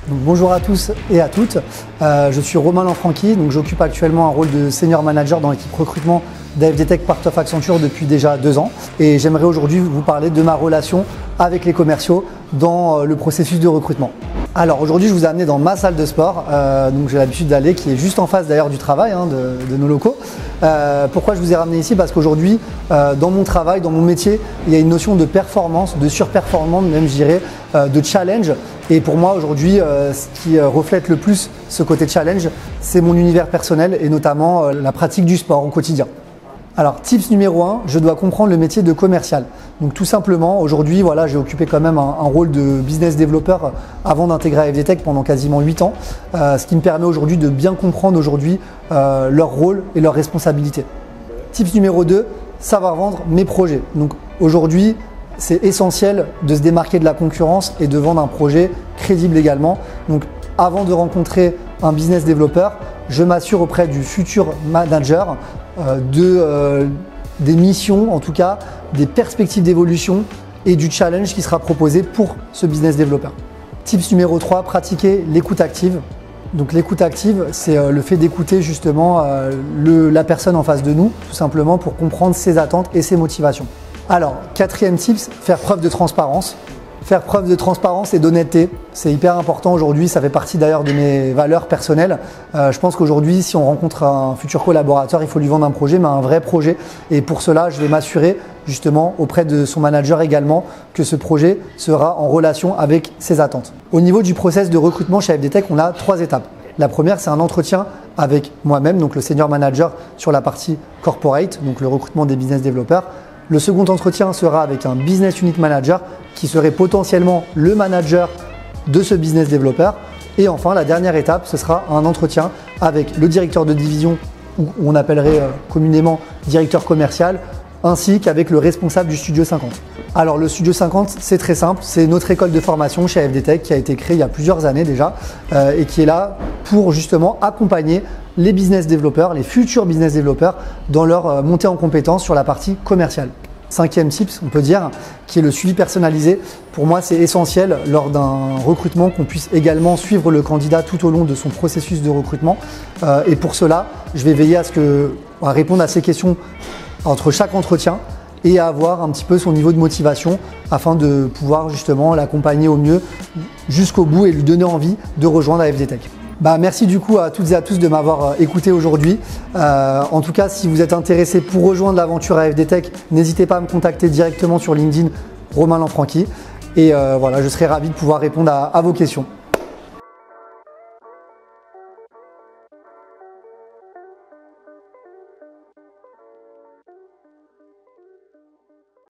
Donc, bonjour à tous et à toutes, je suis Romain Lanfranchi, donc j'occupe actuellement un rôle de senior manager dans l'équipe recrutement d'AFD Tech Part of Accenture depuis déjà 2 ans et j'aimerais aujourd'hui vous parler de ma relation avec les commerciaux dans le processus de recrutement. Alors aujourd'hui je vous ai amené dans ma salle de sport, donc j'ai l'habitude d'aller, qui est juste en face d'ailleurs du travail de nos locaux. Pourquoi je vous ai ramené ici? Parce qu'aujourd'hui dans mon travail, dans mon métier, il y a une notion de performance, de surperformance même je dirais, de challenge. Et pour moi aujourd'hui ce qui reflète le plus ce côté challenge, c'est mon univers personnel et notamment la pratique du sport au quotidien. Alors, tips numéro 1, je dois comprendre le métier de commercial. Donc tout simplement, aujourd'hui, voilà, j'ai occupé quand même un rôle de business developer avant d'intégrer AFD Tech pendant quasiment 8 ans, ce qui me permet aujourd'hui de bien comprendre aujourd'hui leur rôle et leurs responsabilités. Tips numéro 2, savoir vendre mes projets. Donc aujourd'hui, c'est essentiel de se démarquer de la concurrence et de vendre un projet crédible également. Donc avant de rencontrer un business developer, je m'assure auprès du futur manager des missions, en tout cas des perspectives d'évolution et du challenge qui sera proposé pour ce business developer. Tips numéro 3, pratiquer l'écoute active. Donc l'écoute active, c'est le fait d'écouter justement la personne en face de nous, tout simplement pour comprendre ses attentes et ses motivations. Alors, 4e tips, faire preuve de transparence. Faire preuve de transparence et d'honnêteté, c'est hyper important aujourd'hui, ça fait partie d'ailleurs de mes valeurs personnelles. Je pense qu'aujourd'hui, si on rencontre un futur collaborateur, il faut lui vendre un projet, mais un vrai projet. Et pour cela, je vais m'assurer justement auprès de son manager également que ce projet sera en relation avec ses attentes. Au niveau du process de recrutement chez AFD Tech, on a 3 étapes. La première, c'est un entretien avec moi-même, donc le senior manager sur la partie corporate, donc le recrutement des business développeurs. Le second entretien sera avec un business unit manager qui serait potentiellement le manager de ce business developer. Et enfin, la dernière étape, ce sera un entretien avec le directeur de division, ou on appellerait communément directeur commercial, ainsi qu'avec le responsable du Studio 50. Alors le Studio 50, c'est très simple, c'est notre école de formation chez AFD Tech qui a été créée il y a plusieurs années déjà et qui est là pour justement accompagner les business développeurs, les futurs business développeurs dans leur montée en compétences sur la partie commerciale. 5e tips, on peut dire, qui est le suivi personnalisé. Pour moi, c'est essentiel lors d'un recrutement qu'on puisse également suivre le candidat tout au long de son processus de recrutement. Et pour cela, je vais veiller à répondre à ces questions entre chaque entretien et à avoir un petit peu son niveau de motivation afin de pouvoir justement l'accompagner au mieux jusqu'au bout et lui donner envie de rejoindre AFD Tech. Merci du coup à toutes et à tous de m'avoir écouté aujourd'hui. En tout cas, si vous êtes intéressé pour rejoindre l'aventure AFD Tech, n'hésitez pas à me contacter directement sur LinkedIn, Romain Lanfranchi. Et voilà, je serai ravi de pouvoir répondre à vos questions.